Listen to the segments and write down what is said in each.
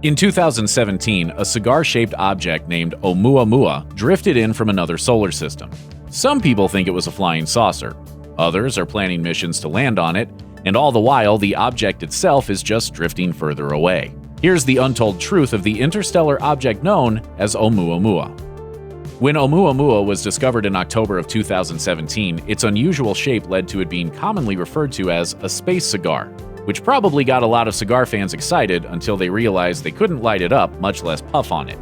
In 2017, a cigar-shaped object named Oumuamua drifted in from another solar system. Some people think it was a flying saucer. Others are planning missions to land on it, and all the while, the object itself is just drifting further away. Here's the untold truth of the interstellar object known as Oumuamua. When Oumuamua was discovered in October of 2017, its unusual shape led to it being commonly referred to as a space cigar, which probably got a lot of cigar fans excited until they realized they couldn't light it up, much less puff on it.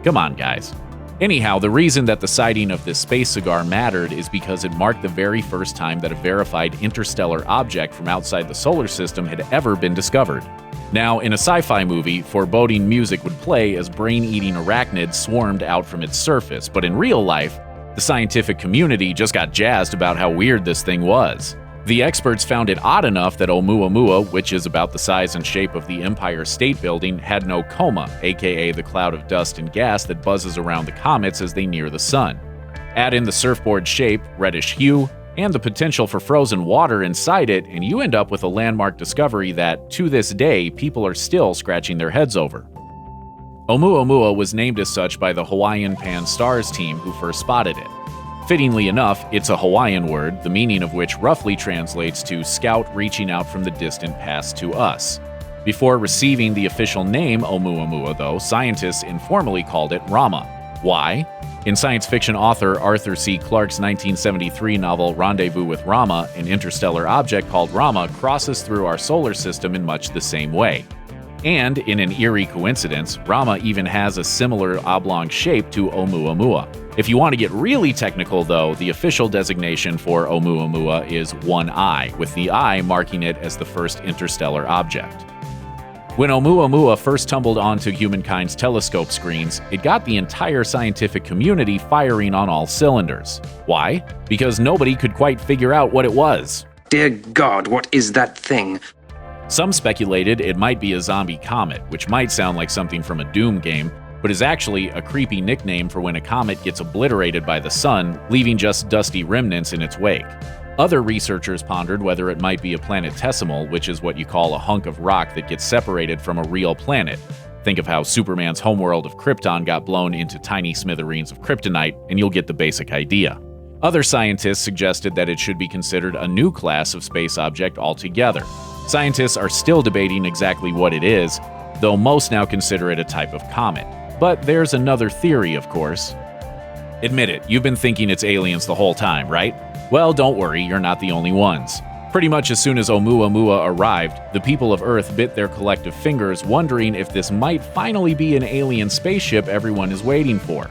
Come on, guys. Anyhow, the reason that the sighting of this space cigar mattered is because it marked the very first time that a verified interstellar object from outside the solar system had ever been discovered. Now, in a sci-fi movie, foreboding music would play as brain-eating arachnids swarmed out from its surface, but in real life, the scientific community just got jazzed about how weird this thing was. The experts found it odd enough that Oumuamua, which is about the size and shape of the Empire State Building, had no coma, aka the cloud of dust and gas that buzzes around the comets as they near the sun. Add in the surfboard shape, reddish hue, and the potential for frozen water inside it, and you end up with a landmark discovery that, to this day, people are still scratching their heads over. Oumuamua was named as such by the Hawaiian Pan-STARRS team who first spotted it. Fittingly enough, it's a Hawaiian word, the meaning of which roughly translates to scout reaching out from the distant past to us. Before receiving the official name Oumuamua, though, scientists informally called it Rama. Why? In science fiction author Arthur C. Clarke's 1973 novel Rendezvous with Rama, an interstellar object called Rama crosses through our solar system in much the same way. And, in an eerie coincidence, Rama even has a similar oblong shape to Oumuamua. If you want to get really technical, though, the official designation for Oumuamua is one eye, with the eye marking it as the first interstellar object. When Oumuamua first tumbled onto humankind's telescope screens, it got the entire scientific community firing on all cylinders. Why? Because nobody could quite figure out what it was. Dear God, what is that thing? Some speculated it might be a zombie comet, which might sound like something from a Doom game, but is actually a creepy nickname for when a comet gets obliterated by the sun, leaving just dusty remnants in its wake. Other researchers pondered whether it might be a planetesimal, which is what you call a hunk of rock that gets separated from a real planet. Think of how Superman's homeworld of Krypton got blown into tiny smithereens of kryptonite, and you'll get the basic idea. Other scientists suggested that it should be considered a new class of space object altogether. Scientists are still debating exactly what it is, though most now consider it a type of comet. But there's another theory, of course. Admit it, you've been thinking it's aliens the whole time, right? Well, don't worry, you're not the only ones. Pretty much as soon as Oumuamua arrived, the people of Earth bit their collective fingers, wondering if this might finally be an alien spaceship everyone is waiting for.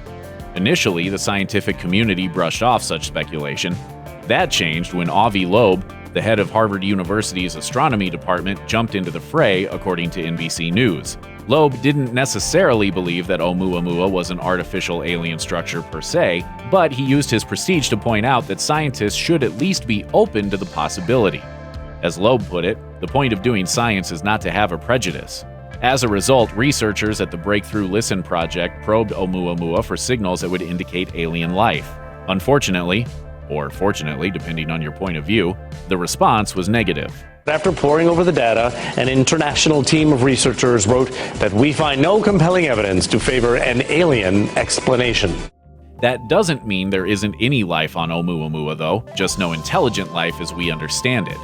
Initially, the scientific community brushed off such speculation. That changed when Avi Loeb, the head of Harvard University's astronomy department, jumped into the fray, according to NBC News. Loeb didn't necessarily believe that Oumuamua was an artificial alien structure per se, but he used his prestige to point out that scientists should at least be open to the possibility. As Loeb put it, the point of doing science is not to have a prejudice. As a result, researchers at the Breakthrough Listen project probed Oumuamua for signals that would indicate alien life. Unfortunately, or fortunately, depending on your point of view, the response was negative. After poring over the data, an international team of researchers wrote that we find no compelling evidence to favor an alien explanation. That doesn't mean there isn't any life on Oumuamua, though, just no intelligent life as we understand it.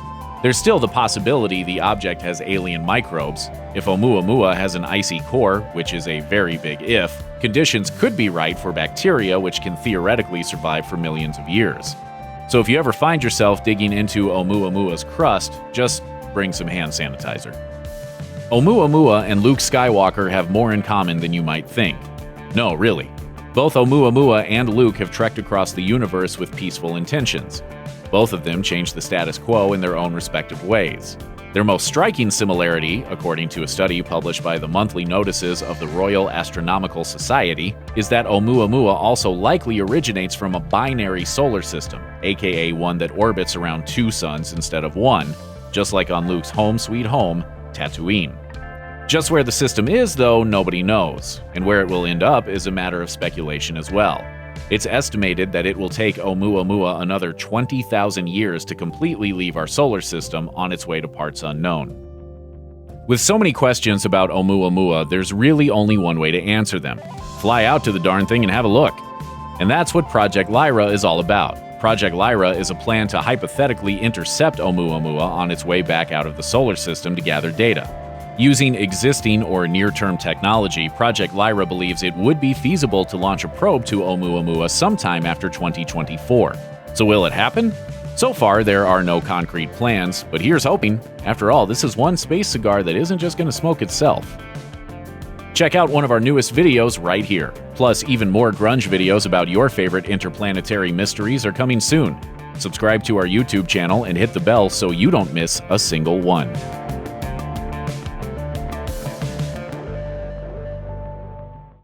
There's still the possibility the object has alien microbes. If Oumuamua has an icy core, which is a very big if, conditions could be right for bacteria which can theoretically survive for millions of years. So if you ever find yourself digging into Oumuamua's crust, just bring some hand sanitizer. Oumuamua and Luke Skywalker have more in common than you might think. No, really. Both Oumuamua and Luke have trekked across the universe with peaceful intentions. Both of them changed the status quo in their own respective ways. Their most striking similarity, according to a study published by the monthly notices of the Royal Astronomical Society, is that Oumuamua also likely originates from a binary solar system, aka one that orbits around two suns instead of one, just like on Luke's home sweet home, Tatooine. Just where the system is, though, nobody knows, and where it will end up is a matter of speculation as well. It's estimated that it will take Oumuamua another 20,000 years to completely leave our solar system on its way to parts unknown. With so many questions about Oumuamua, there's really only one way to answer them. Fly out to the darn thing and have a look. And that's what Project Lyra is all about. Project Lyra is a plan to hypothetically intercept Oumuamua on its way back out of the solar system to gather data. Using existing or near-term technology, Project Lyra believes it would be feasible to launch a probe to Oumuamua sometime after 2024. So will it happen? So far, there are no concrete plans, but here's hoping. After all, this is one space cigar that isn't just going to smoke itself. Check out one of our newest videos right here. Plus, even more Grunge videos about your favorite interplanetary mysteries are coming soon. Subscribe to our YouTube channel and hit the bell so you don't miss a single one.